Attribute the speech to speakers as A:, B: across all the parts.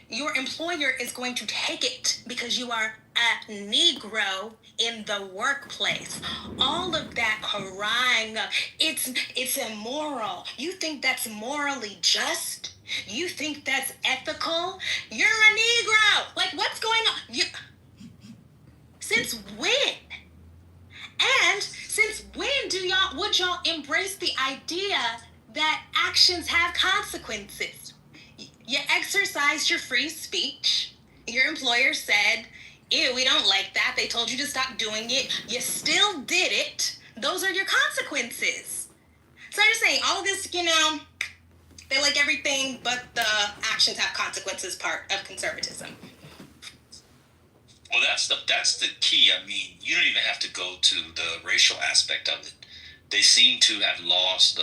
A: your employer is going to take it because you are a Negro in the workplace. All of that crying, it's immoral. You think that's morally just? You think that's ethical? You're a Negro. Like, what's going on? Since when? And since when would y'all embrace the idea that actions have consequences? You exercised your free speech. Your employer said, ew, we don't like that. They told you to stop doing it. You still did it. Those are your consequences. So I'm just saying, all of this, they like everything but the actions have consequences part of conservatism.
B: Well, that's the key. I mean, you don't even have to go to the racial aspect of it. They seem to have lost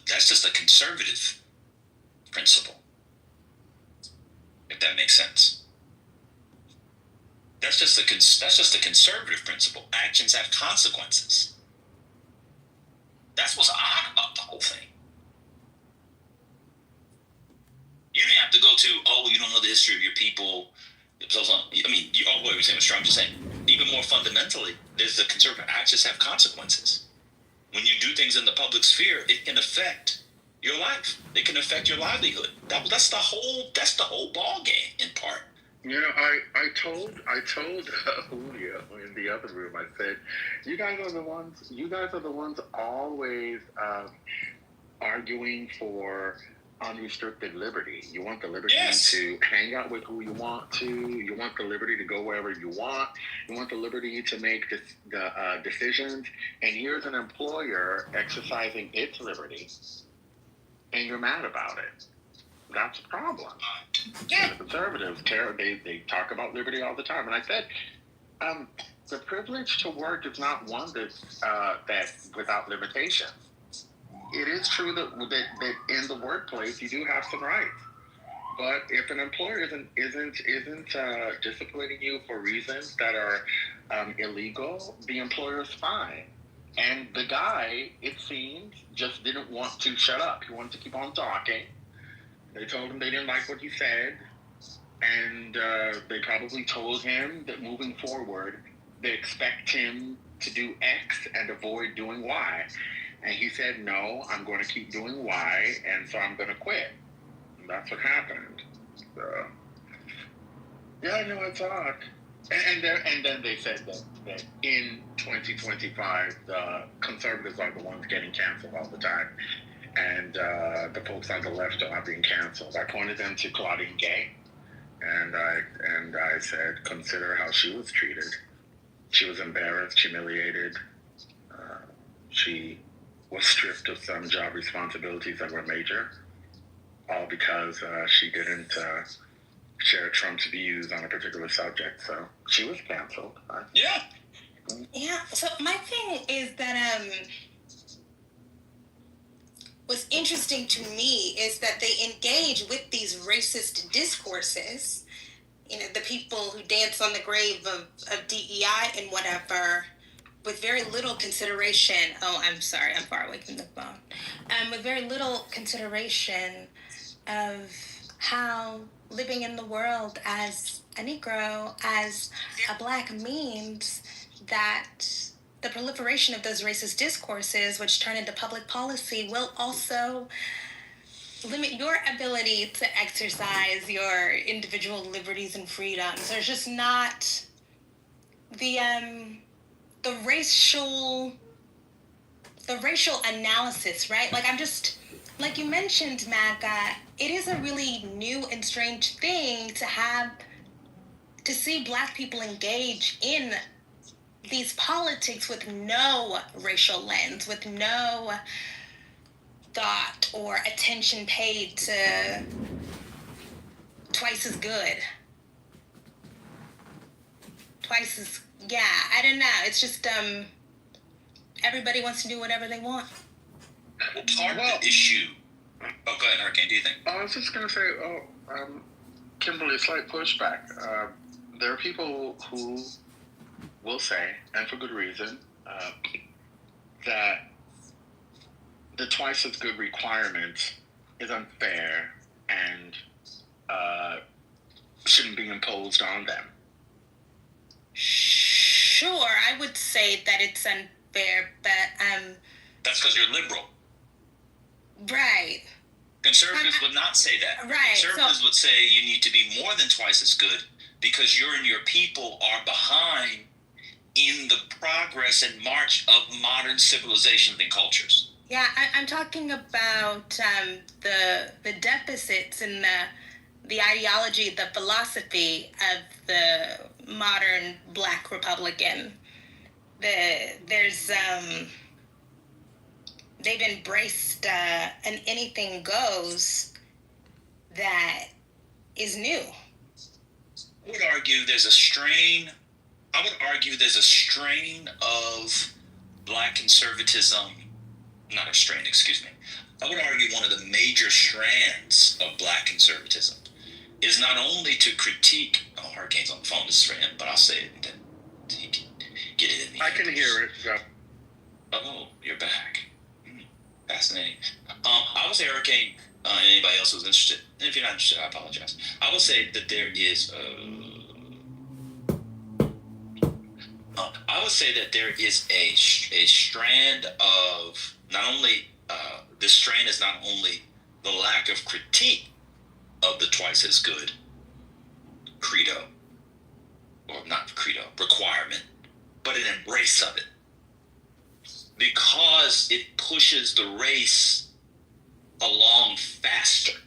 B: that's just a conservative principle, if that makes sense. That's just a conservative principle. Actions have consequences. That's what's odd about the whole thing. You don't have to go to, oh, you don't know the history of your people. I mean, what you're saying was strong. I'm just saying, even more fundamentally, there's the conservative actions have consequences. When you do things in the public sphere, it can affect your life. It can affect your livelihood. That's the whole ball game in part.
C: You know, I told Julio in the other room. I said, you guys are the ones always arguing for unrestricted liberty. You want the liberty to hang out with who you want to. You want the liberty to go wherever you want. You want the liberty to make the decisions. And here's an employer exercising its liberty, and you're mad about it. That's a problem. Yeah. The conservatives, they talk about liberty all the time. And I said, the privilege to work is not one that's without limitations. It is true that in the workplace you do have some rights, but if an employer isn't disciplining you for reasons that are illegal, the employer is fine. And the guy, it seems, just didn't want to shut up. He wanted to keep on talking. They told him they didn't like what he said, and they probably told him that moving forward, they expect him to do X and avoid doing Y. And he said, no, I'm going to keep doing Y, and so I'm going to quit. And that's what happened. So, yeah, no, it's odd. And then they said that in 2025, the conservatives are the ones getting canceled all the time. And the folks on the left are not being canceled. I pointed them to Claudine Gay, and I said, consider how she was treated. She was embarrassed, humiliated. She was stripped of some job responsibilities that were major, all because she didn't share Trump's views on a particular subject. So she was canceled.
B: Yeah.
A: Yeah. So my thing is that what's interesting to me is that they engage with these racist discourses. The people who dance on the grave of DEI and whatever, with very little consideration. Oh, I'm sorry, I'm far away from the phone. With very little consideration of how living in the world as a Negro, as a Black, means that the proliferation of those racist discourses, which turn into public policy, will also limit your ability to exercise your individual liberties and freedoms. There's just not the racial analysis, right? Like, I'm just, like you mentioned, MAGA, it is a really new and strange thing to see Black people engage in these politics with no racial lens, with no thought or attention paid to twice as good. I don't know. It's just, everybody wants to do whatever they want.
B: Well, part of the issue... Oh, go ahead, Hurricane, do you think?
C: I was just going to say, Kimberly, a slight pushback. There are people who will say, and for good reason, that the twice as good requirement is unfair and shouldn't be imposed on them.
A: Sure, I would say that it's unfair, but
B: That's because you're liberal.
A: right.
B: Conservatives would not say that.
A: Right.
B: Conservatives would say you need to be more than twice as good because you and your people are behind in the progress and march of modern civilizations and cultures.
A: Yeah, I'm talking about the deficits in the ideology, the philosophy of the modern Black Republican. There's they've embraced an anything goes that is new.
B: I would argue there's a strain of Black conservatism, not a strain, excuse me. I would argue one of the major strands of Black conservatism is not only to critique, Hurricane's on the phone, this is for him, but I'll say it and then he can get it in.
C: I can hear it. Yeah.
B: Oh, you're back. Fascinating. I would say, Hurricane, anybody else who's interested, and if you're not interested, I apologize. I will say that there is I would say that there is a strand of not only this strand is not only the lack of critique of the twice as good credo, or not credo, requirement, but an embrace of it. Because it pushes the race along faster.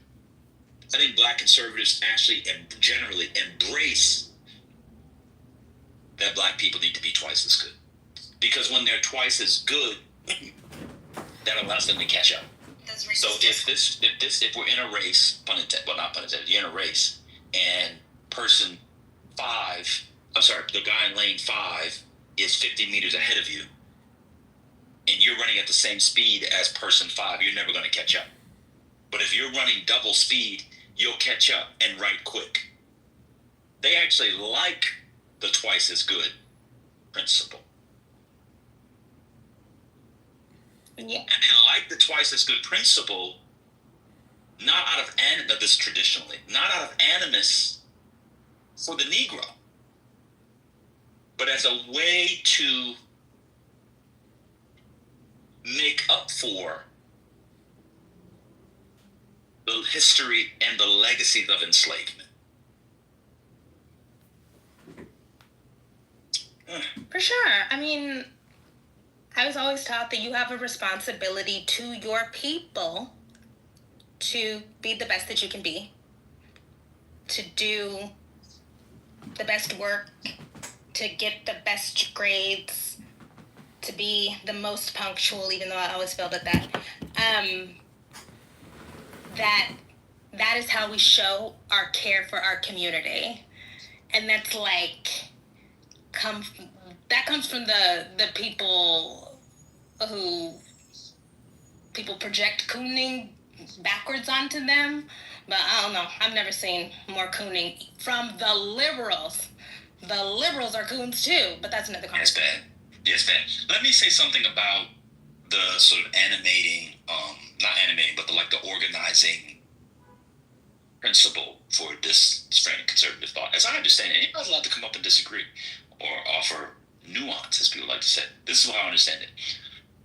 B: I think Black conservatives actually generally embrace that Black people need to be twice as good. Because when they're twice as good, that allows them to catch up. So if we're in a race, pun intended, well, not pun intended, you're in a race, and the guy in lane 5 is 50 meters ahead of you, and you're running at the same speed as person 5, you're never going to catch up. But if you're running double speed, you'll catch up and right quick. They actually like the twice as good principle.
A: Yeah.
B: And they like the twice as good principle, not out of animus, traditionally, not out of animus for the Negro, but as a way to make up for the history and the legacies of enslavement.
A: For sure. I mean, I was always taught that you have a responsibility to your people to be the best that you can be, to do the best work, to get the best grades, to be the most punctual, even though I always failed at that. That is how we show our care for our community. And that's like comes from the people who people project cooning backwards onto them. But I don't know. I've never seen more cooning from the liberals. The liberals are coons too, but that's another conversation.
B: Yes, bad. Let me say something about the sort of animating, not animating, but the organizing principle for this strain of conservative thought. As I understand it, anybody's allowed to come up and disagree or offer nuance, as people like to say. This is how I understand it.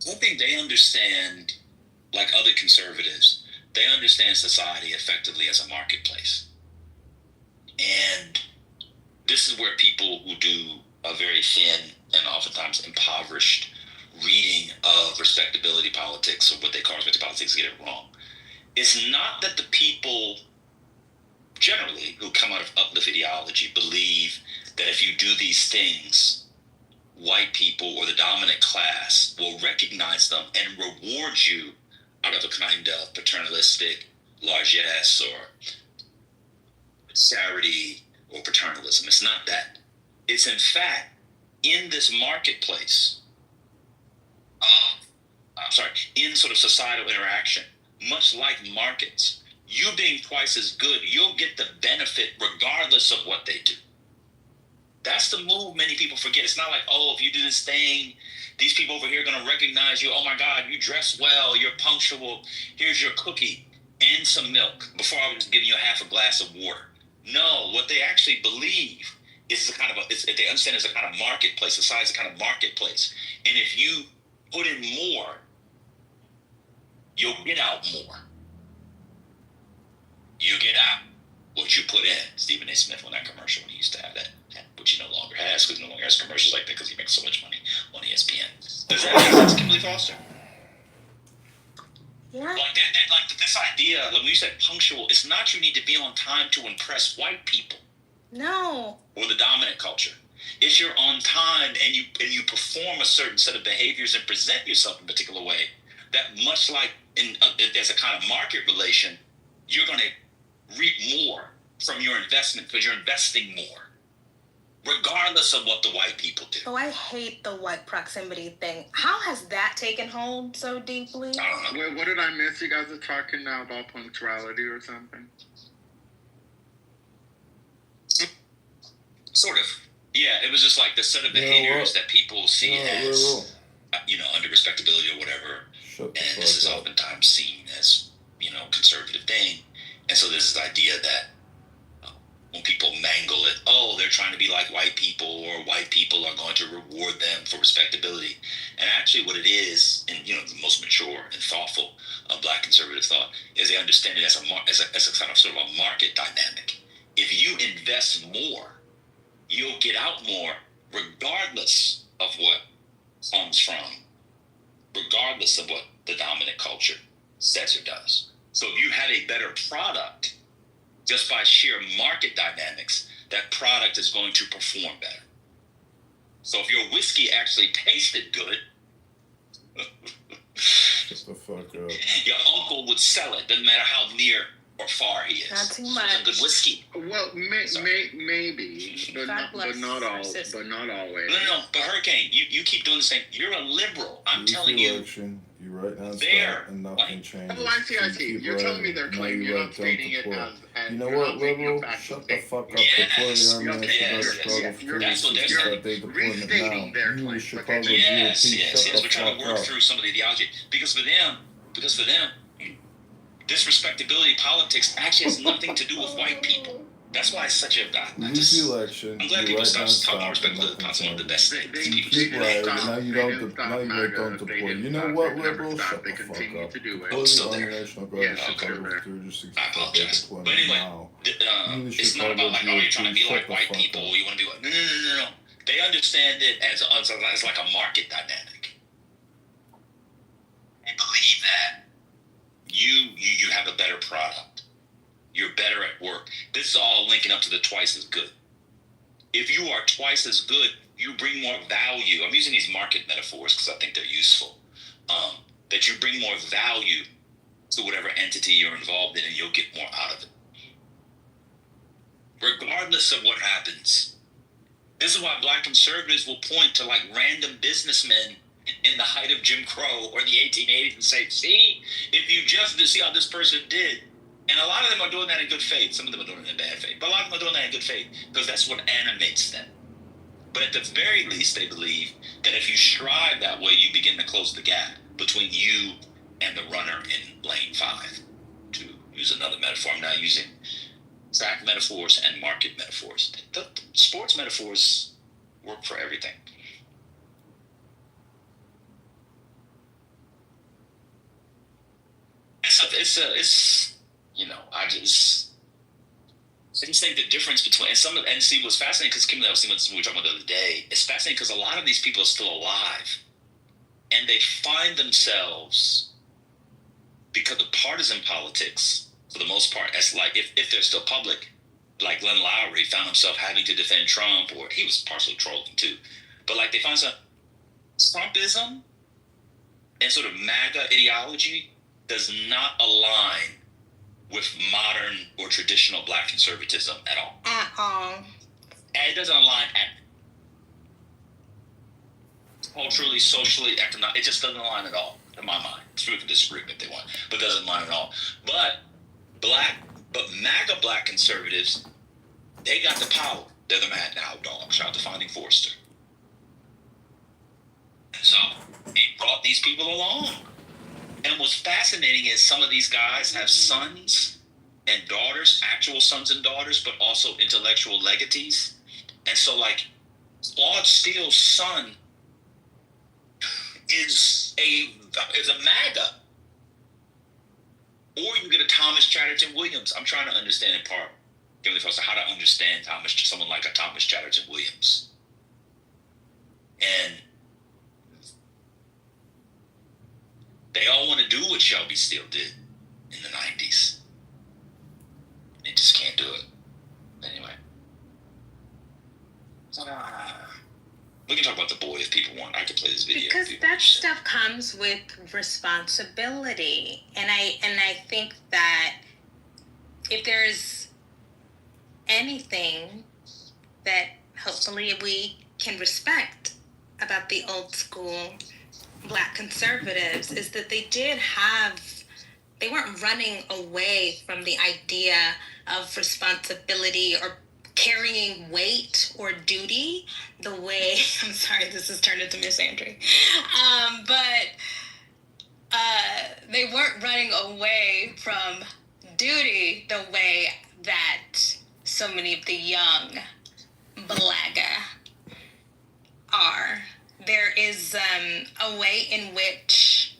B: I think they understand, like other conservatives, they understand society effectively as a marketplace. And this is where people who do a very thin and oftentimes impoverished reading of respectability politics, or what they call respectability politics, get it wrong. It's not that the people generally who come out of uplift ideology believe that if you do these things, white people or the dominant class will recognize them and reward you out of a kind of paternalistic largesse or charity or paternalism. It's not that. It's in fact in this marketplace, in sort of societal interaction, much like markets, you being twice as good, you'll get the benefit regardless of what they do. That's the move many people forget. It's not like, oh, if you do this thing, these people over here are going to recognize you. Oh my God, you dress well, you're punctual. Here's your cookie and some milk. Before I was just giving you a half a glass of water. No, what they they actually believe is they understand it's a kind of marketplace. Society is a kind of marketplace. And if you put in more, you'll get out more. You get out what you put in. Stephen A. Smith on that commercial when he used to have that, which he no longer has because he no longer has commercials like that because he makes so much money on ESPN. Does that make sense, Kimberly Foster?
A: Yeah.
B: Like this idea, like when you said punctual, it's not you need to be on time to impress white people.
A: No.
B: Or the dominant culture. It's you're on time and you perform a certain set of behaviors and present yourself in a particular way that much like there's a kind of market relation, you're going to reap more from your investment because you're investing more, regardless of what the white people do.
A: Oh, I hate the white proximity thing. How has that taken hold so deeply?
B: I don't know.
C: Wait, what did I miss? You guys are talking now about punctuality or something?
B: Sort of. Yeah, it was just like the set of behaviors that people see as, under respectability or whatever. And this is oftentimes seen as, conservative thing. And so there's this idea that when people mangle it, they're trying to be like white people, or white people are going to reward them for respectability. And actually what it is, and the most mature and thoughtful black conservative thought, is they understand it as a kind of sort of a market dynamic. If you invest more, you'll get out more regardless of what comes from, regardless of what the dominant culture says or does. So if you have a better product, just by sheer market dynamics, that product is going to perform better. So if your whiskey actually tasted good,
D: shut the fuck up.
B: Your uncle would sell it, doesn't matter how near or far he is.
A: Not too much.
B: It's a good whiskey.
C: Well, maybe, but not always.
B: No. But Hurricane, you keep doing the same. You're a liberal. I'm telling you.
D: You right now
B: and
D: nothing changes.
C: Oh, I see. You're telling me they're claiming you're not stating it as.
D: You know what, liberal? Shut the fuck up.
B: Yes.
C: That's what they're saying. Restating their claim.
D: You Chicago
B: Yes.
D: GOP,
B: We're trying to work through some of the ideology because for them, this respectability politics actually has nothing to do with white people. That's why it's such a.
D: Election.
B: I'm glad people stop talking about respectability politics. One of the best things.
D: Now you don't deploy. You know what, liberal? Shut the fuck up. Deploy the National Guard Chicago through just
B: I apologize. But anyway, it's not about like, you're trying to be like white people. You want to be like, no. They understand it as like a market dynamic. And believe that you have a better product. You're better at work. This is all linking up to the twice as good. If you are twice as good, you bring more value. I'm using these market metaphors because I think they're useful. That you bring more value to whatever entity you're involved in, and you'll get more out of it. Regardless of what happens. This is why black conservatives will point to like random businessmen in the height of Jim Crow or the 1880s and say, see, if you just see how this person did. And a lot of them are doing that in good faith. Some of them are doing it in bad faith. But a lot of them are doing that in good faith because that's what animates them. But at the very least, they believe that if you strive that way, you begin to close the gap between you and the runner in lane 5. To use another metaphor, I'm now using track metaphors and market metaphors. The sports metaphors work for everything. I just think the difference between and see what's fascinating because Kimberly, I was seeing what we were talking about the other day. It's fascinating because a lot of these people are still alive, and they find themselves because of partisan politics for the most part. As like if they're still public, like Glenn Lowry found himself having to defend Trump, or he was partially trolling too, but like they find some Trumpism and sort of MAGA ideology does not align with modern or traditional black conservatism at all.
A: At all.
B: And it doesn't align culturally, socially, economically. It just doesn't align at all, in my mind. People can disagree if they want, but it doesn't align at all. But MAGA black conservatives, they got the power. They're the mad now dog. Shout out to Finding Forrester. And so he brought these people along. And what's fascinating is some of these guys have sons and daughters, actual sons and daughters, but also intellectual legatees. And so, like, Claude Steele's son is a MAGA. Or you get a Thomas Chatterton Williams. I'm trying to understand in part, Kimberly Foster, how to understand someone like a Thomas Chatterton Williams. And they all want to do what Shelby Steele did in the 90s. They just can't do it. Anyway. We can talk about the boy if people want. I could play this video.
A: Because that stuff comes with responsibility. And I think that if there's anything that hopefully we can respect about the old school Black conservatives is that they weren't running away from the idea of responsibility or carrying weight or duty the way, I'm sorry, this has turned into Miss Andrew, but they weren't running away from duty the way that so many of the young Blaga are. There is a way in which,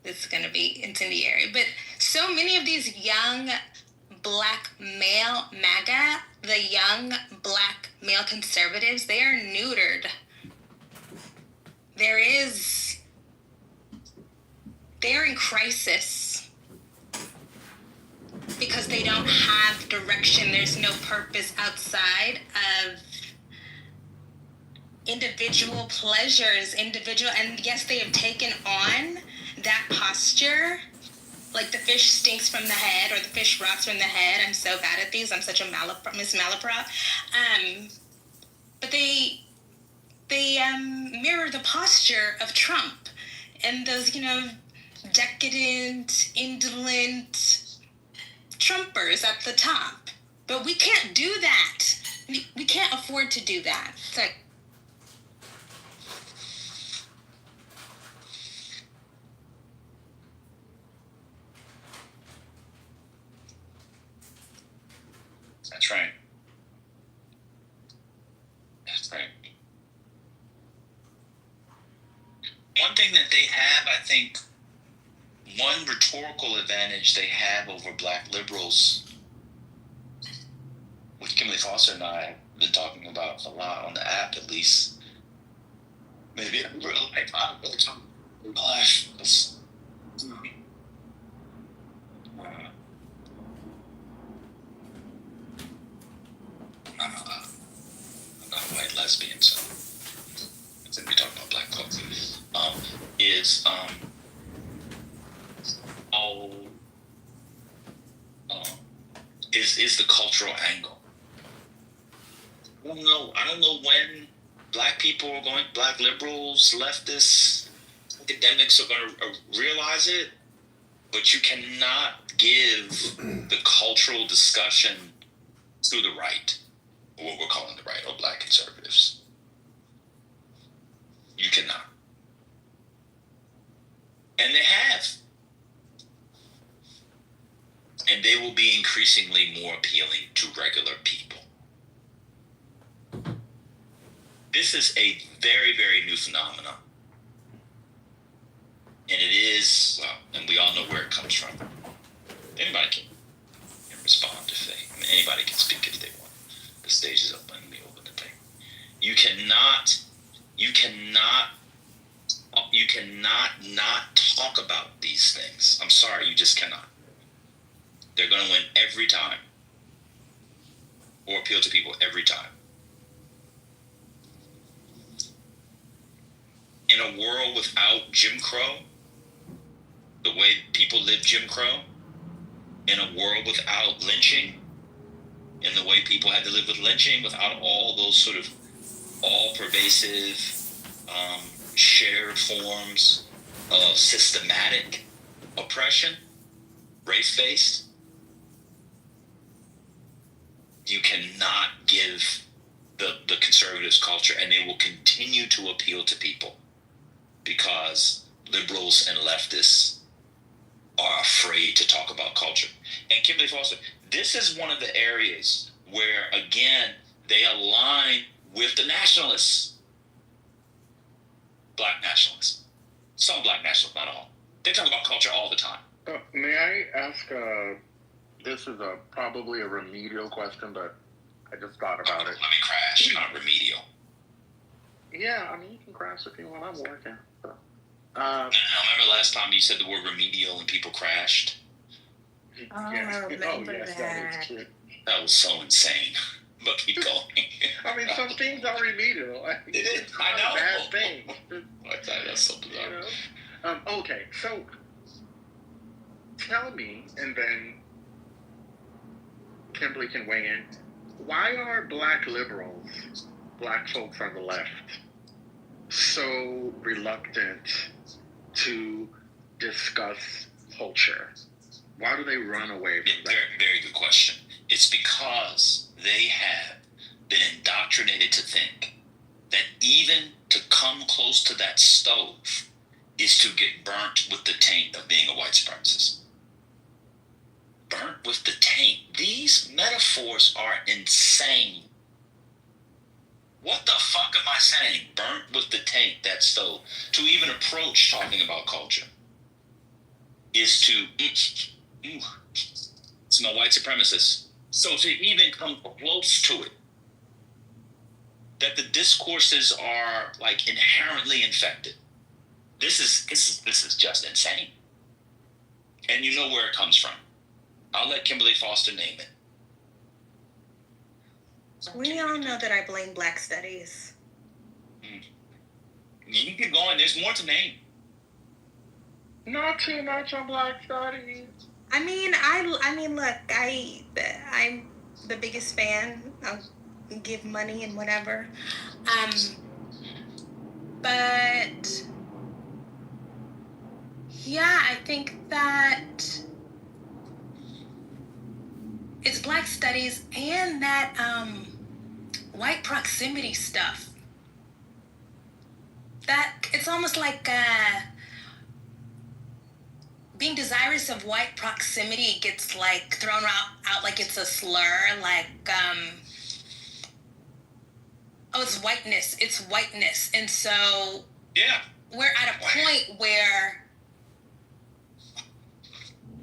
A: this is going to be incendiary, but so many of these young Black male MAGA, the young Black male conservatives, they are neutered. They're in crisis because they don't have direction. There's no purpose outside of individual pleasures, and yes, they have taken on that posture. Like the fish stinks from the head, or the fish rots from the head. I'm so bad at these. I'm such a Miss Malaprop. But they mirror the posture of Trump and those, decadent, indolent Trumpers at the top. But we can't do that. We can't afford to do that. So,
B: That's right. That's right. One thing that they have, I think, one rhetorical advantage they have over Black liberals, which Kimberly Foster and I have been talking about a lot on the app, at least. Maybe in real life, I don't really talk in real life. I'm not a white lesbian, so I think we talk about Black culture. Is the cultural angle. I don't know when Black liberals, leftists, academics are going to realize it, but you cannot give the cultural discussion to the right, or what we're calling the right, or Black conservatives. You cannot. And they have. And they will be increasingly more appealing to regular people. This is a very, very new phenomenon. And it is, and we all know where it comes from. Anybody can respond if anybody can speak if they want. The stage is open, we open the thing. You cannot not talk about these things. I'm sorry, you just cannot. They're going to win every time, or appeal to people every time. In a world without Jim Crow, the way people lived Jim Crow, in a world without lynching, in the way people had to live with lynching, without all those sort of all-pervasive, shared forms of systematic oppression, race-based, you cannot give the conservatives culture, and they will continue to appeal to people because liberals and leftists are afraid to talk about culture. And Kimberly Foster, this is one of the areas where, again, they align with the nationalists. Black nationalists. Some black nationalists, not all. They talk about culture all the time.
C: May I ask, this is probably a remedial question, but I just thought about it.
B: Let me crash. You're not remedial.
C: Yeah, I mean, you can crash if you want. I'm working. So.
B: Remember last time you said the word remedial and people crashed?
A: I remember that.
C: That is true.
B: That was so insane. But keep going.
C: I mean, some things are remedial.
B: It is. I know.
C: Bad thing.
B: That's so bizarre.
C: You know? Okay, so tell me, and then Kimberly can weigh in. Why are black liberals, black folks on the left, so reluctant to discuss culture? Why do they run away from that?
B: Very, very good question. It's because they have been indoctrinated to think that even to come close to that stove is to get burnt with the taint of being a white supremacist. Burnt with the taint. These metaphors are insane. What the fuck am I saying? Burnt with the taint, that stove. To even approach talking about culture is to smell white supremacist. So to even come close to it, that the discourses are like inherently infected. This is just insane. And you know where it comes from. I'll let Kimberly Foster name it.
A: We all know that I blame Black Studies.
B: You can keep going. There's more to name.
C: Not too much on Black Studies.
A: I mean, look, I'm the biggest fan. I'll give money and whatever. But yeah, I think that it's Black Studies and that white proximity stuff. That it's almost like being desirous of white proximity gets like thrown out like it's a slur, like it's whiteness, and so
B: yeah,
A: we're at a point where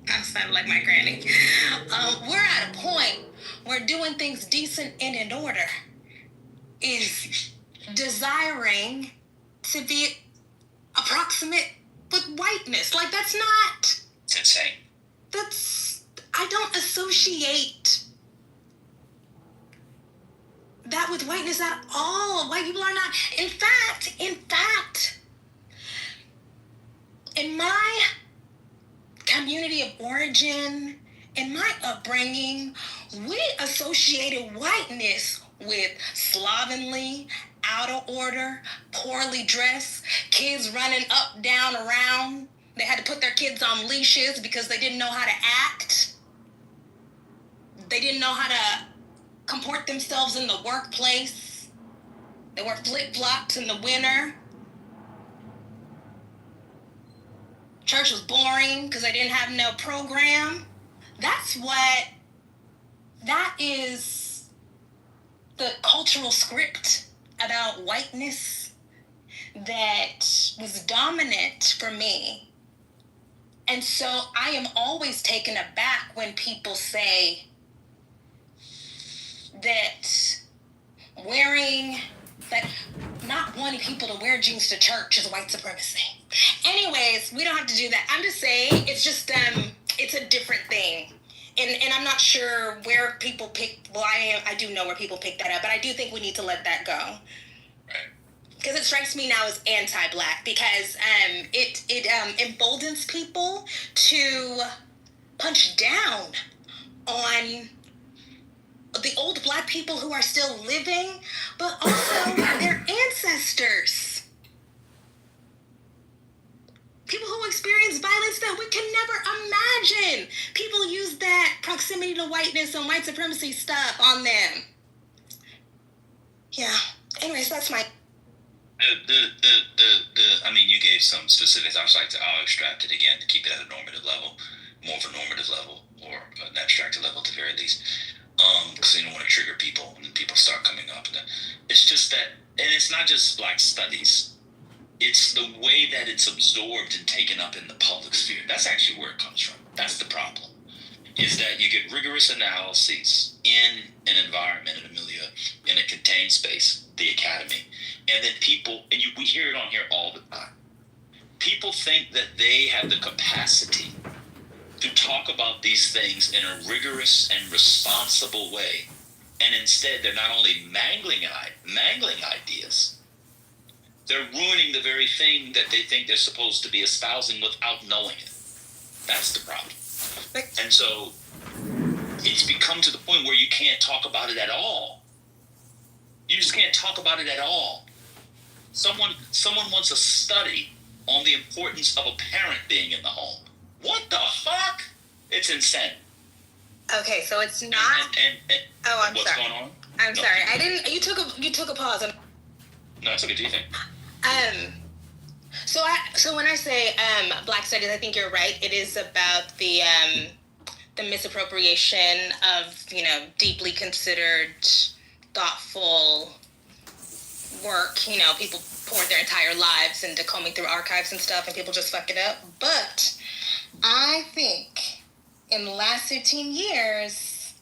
A: I sound like my granny. We're at a point where doing things decent and in order is desiring to be approximate with whiteness. Like, that's not...
B: It's insane.
A: I don't associate that with whiteness at all. White people are not... In fact, in my community of origin, in my upbringing, we associated whiteness with slovenly, out of order, poorly dressed, kids running up, down, around. They had to put their kids on leashes because they didn't know how to act. They didn't know how to comport themselves in the workplace. They wore flip-flops in the winter. Church was boring because they didn't have no program. That is the cultural script about whiteness that was dominant for me. And so I am always taken aback when people say that not wanting people to wear jeans to church is white supremacy. Anyways, we don't have to do that. I'm just saying it's just it's a different thing. And I'm not sure where people I do know where people pick that up, but I do think we need to let that go.
B: Right.
A: Because it strikes me now as anti-Black, because it emboldens people to punch down on the old Black people who are still living, but also their ancestors. People who experience violence that we can never imagine. People use that proximity to whiteness and white supremacy stuff on them. Yeah. Anyways, that's my...
B: I mean, you gave some specifics. I'll extract it again to keep it at a normative level, more of a normative level, or an abstracted level at the very least. Because you don't want to trigger people, and then people start coming up. And it's just that, and it's not just Black studies. It's the way that it's absorbed and taken up in the public sphere. That's actually where it comes from. That's the problem. Is that you get rigorous analyses in an environment, an milieu, in a contained space, the academy, and then people, and we hear it on here all the time. People think that they have the capacity to talk about these things in a rigorous and responsible way, and instead they're not only mangling ideas, they're ruining the very thing that they think they're supposed to be espousing without knowing it. That's the problem. And so it's become to the point where you can't talk about it at all. You just can't talk about it at all. Someone wants a study on the importance of a parent being in the home. What the fuck? It's insane.
A: Okay, so it's not. I'm
B: what's
A: sorry.
B: Going on?
A: I'm sorry. I didn't. You took a pause.
B: No, it's okay. Do you think?
A: So when I say Black studies, I think you're right. It is about the misappropriation of deeply considered, thoughtful work. People pour their entire lives into combing through archives and stuff, and people just fuck it up. But I think in the last 15 years,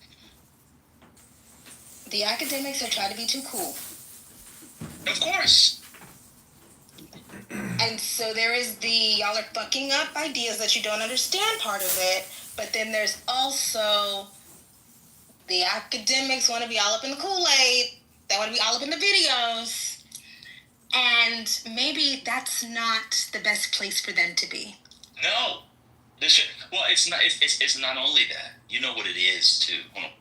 A: the academics have tried to be too cool.
B: Of course.
A: And so there is the y'all are fucking up ideas that you don't understand part of it, but then there's also the academics want to be all up in the Kool-Aid, they want to be all up in the videos, and maybe that's not the best place for them to be.
B: No. Well, it's not. It's not only that. You know what it is too. Hold on.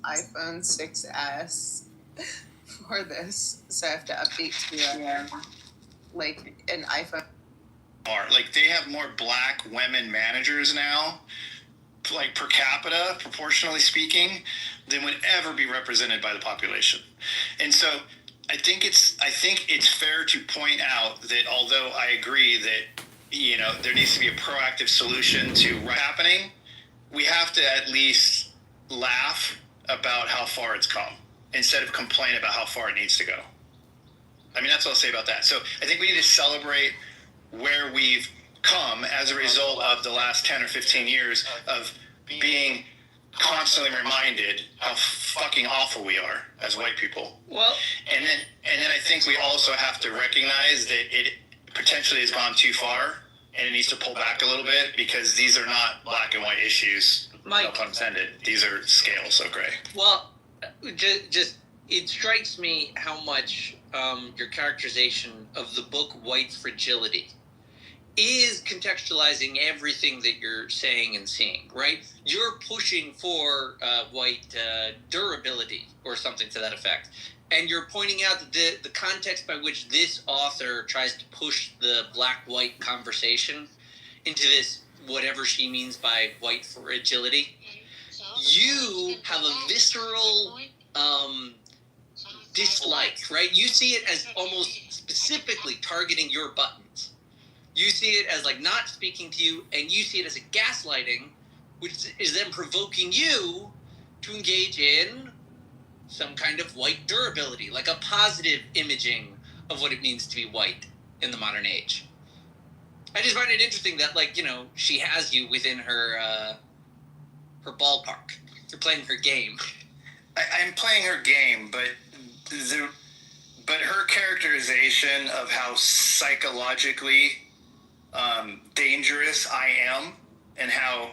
E: iPhone 6S for this, so I have to update to like an iPhone.
F: Like they have more Black women managers now, like per capita, proportionally speaking, than would ever be represented by the population. And so I think it's fair to point out that although I agree that there needs to be a proactive solution to what's happening, we have to at least laugh about how far it's come instead of complain about how far it needs to go. I mean, that's what I'll say about that. So I think we need to celebrate where we've come as a result of the last 10 or 15 years of being constantly reminded how fucking awful we are as white people.
E: Well,
F: and then I think we also have to recognize that it potentially has gone too far and it needs to pull back a little bit, because these are not black and white issues. Mike, no pun intended. These are scales so gray.
G: Well, just it strikes me how much your characterization of the book White Fragility is contextualizing everything that you're saying and seeing, right? You're pushing for white durability or something to that effect. And you're pointing out that the context by which this author tries to push the black-white conversation into this, whatever she means by white fragility, you have a visceral dislike, right? You see it as almost specifically targeting your buttons. You see it as like not speaking to you, and you see it as a gaslighting, which is then provoking you to engage in some kind of white durability, like a positive imaging of what it means to be white in the modern age. I just find it interesting that, like, she has you within her ballpark. You're playing her game.
F: I'm playing her game, but her characterization of how psychologically dangerous I am and how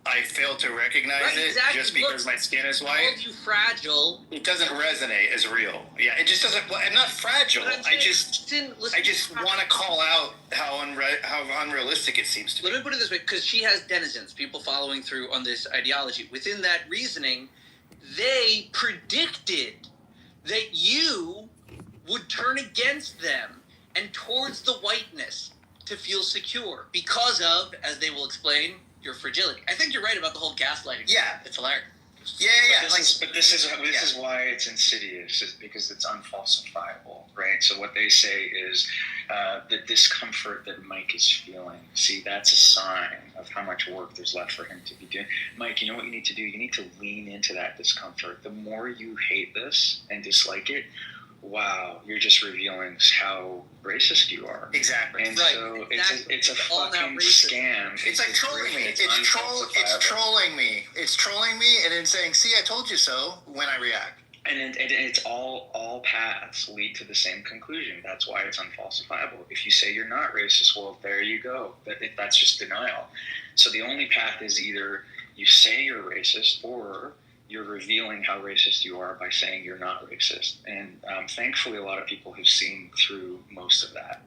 F: I fail to recognize it just because my skin is white.
G: Called you fragile.
F: It doesn't resonate as real. Yeah, it just doesn't. Well, I'm not fragile. I just want to call out how unrealistic it seems to be.
G: Let me put it this way, because she has denizens, people following through on this ideology. Within that reasoning, they predicted that you would turn against them and towards the whiteness to feel secure because of, as they will explain, your fragility. I think you're right about the whole gaslighting.
F: Yeah.
G: It's hilarious.
F: Yeah.
H: But this is why it's insidious, is because it's unfalsifiable, right? So what they say is the discomfort that Mike is feeling. See, that's a sign of how much work there's left for him to be doing. Mike, you know what you need to do? You need to lean into that discomfort. The more you hate this and dislike it, wow, you're just revealing how racist you are.
F: Exactly.
H: And so it's a fucking scam.
F: It's like trolling me. It's trolling me. It's trolling me and then saying, see, I told you so, when I react.
H: And it's all paths lead to the same conclusion. That's why it's unfalsifiable. If you say you're not racist, well, there you go. That's just denial. So the only path is either you say you're racist or you're revealing how racist you are by saying you're not racist. And thankfully, a lot of people have seen through most of that.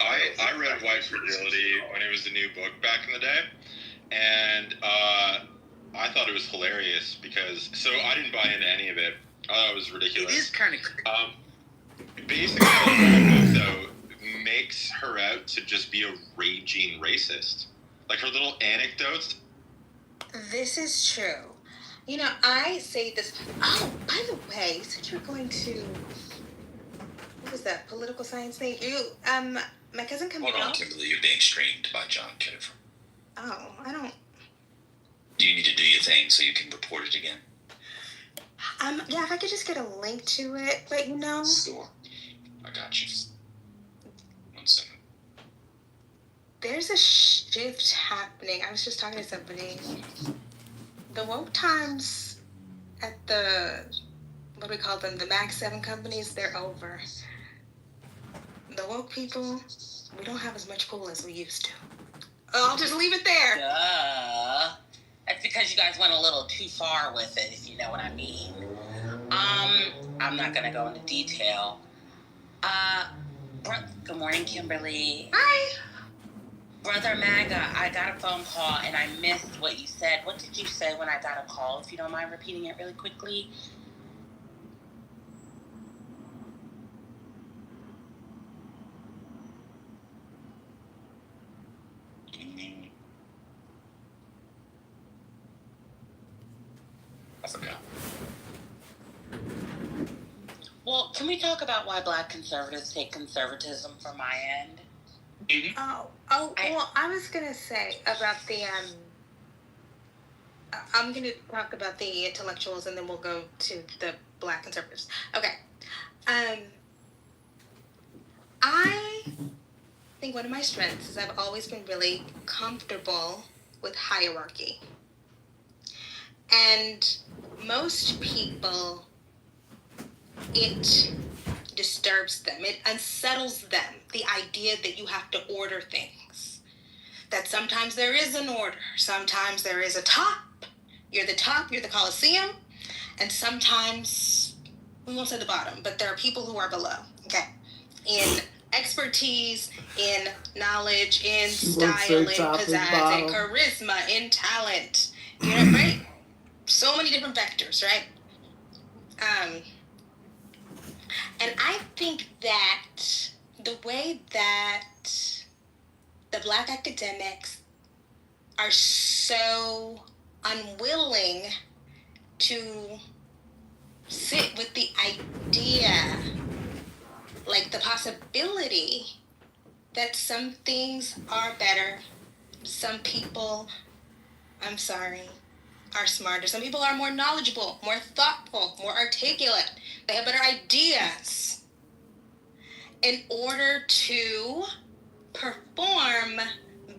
I: I read White Fragility when it was the new book back in the day, and I thought it was hilarious because, so I didn't buy into any of it. I thought it was ridiculous.
G: It is kind of
I: basically, the book, though, makes her out to just be a raging racist. Like, her little anecdotes.
A: This is true. I say this. Oh, by the way, since you're going to, what was that, political science thing? My cousin coming
B: Hold on,
A: out.
B: Kimberly, you're being streamed by John Kitover.
A: Oh, I don't.
B: Do you need to do your thing so you can report it again?
A: Yeah, if I could just get a link to it, but
B: Sure. I got you. 1 second.
A: There's a shift happening. I was just talking to somebody. The woke times at the, what do we call them, the Max 7 companies, they're over. The woke people, we don't have as much cool as we used to. I'll just leave it there.
J: Duh. That's because you guys went a little too far with it, if you know what I mean. I'm not going to go into detail. Good morning, Kimberly.
A: Hi.
J: Brother MAGA, I got a phone call and I missed what you said. What did you say when I got a call, if you don't mind repeating it really quickly?
B: I forgot.
J: Well, can we talk about why Black conservatives take conservatism from my end?
A: Well, I was going to say about the, I'm going to talk about the intellectuals and then we'll go to the Black conservatives. Okay. I think one of my strengths is I've always been really comfortable with hierarchy. And most people, it disturbs them. It unsettles them. The idea that you have to order things. That sometimes there is an order. Sometimes there is a top. You're the top. You're the Colosseum. And sometimes, we won't say the bottom, but there are people who are below. Okay. In expertise, in knowledge, in style, in pizzazz, in charisma, in talent. Right? So many different vectors, right? And I think that the way that the Black academics are so unwilling to sit with the idea, like the possibility that some things are better, some people, I'm sorry, are smarter. Some people are more knowledgeable, more thoughtful, more articulate. They have better ideas. In order to perform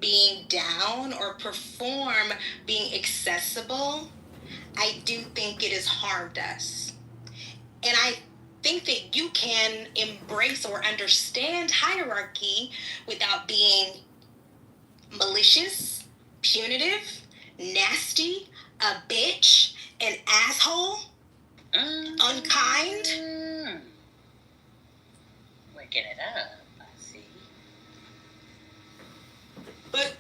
A: being down or perform being accessible, I do think it has harmed us. And I think that you can embrace or understand hierarchy without being malicious, punitive, nasty, a bitch, an asshole, unkind.
J: Working it up, I see.
A: But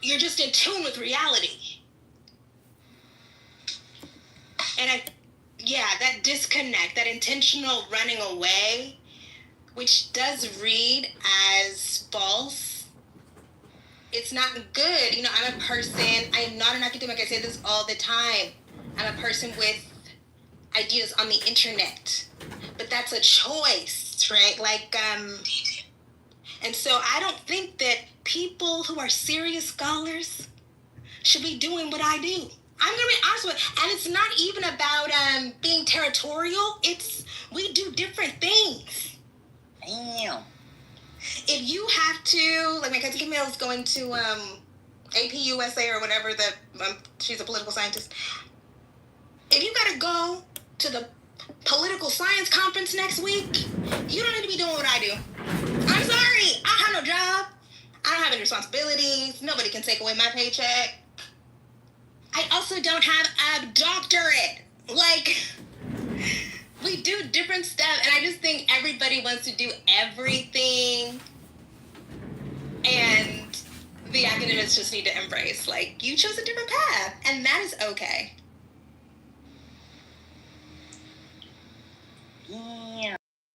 A: you're just in tune with reality. And that disconnect, that intentional running away, which does read as false, it's not good. You know, I'm a person, I'm not an academic, I say this all the time. I'm a person with ideas on the internet. But that's a choice, right? And so I don't think that people who are serious scholars should be doing what I do. I'm going to be honest with you. And it's not even about being territorial. We do different things.
J: Damn.
A: If you have to, like my cousin Camille is going to AP USA or whatever, she's a political scientist. If you got to go to the political science conference next week, you don't need to be doing what I do. I'm sorry. I don't have no job. I don't have any responsibilities. Nobody can take away my paycheck. I also don't have a doctorate. We do different stuff, and I just think everybody wants to do everything, and the academics just need to embrace, you chose a different path, and that is okay.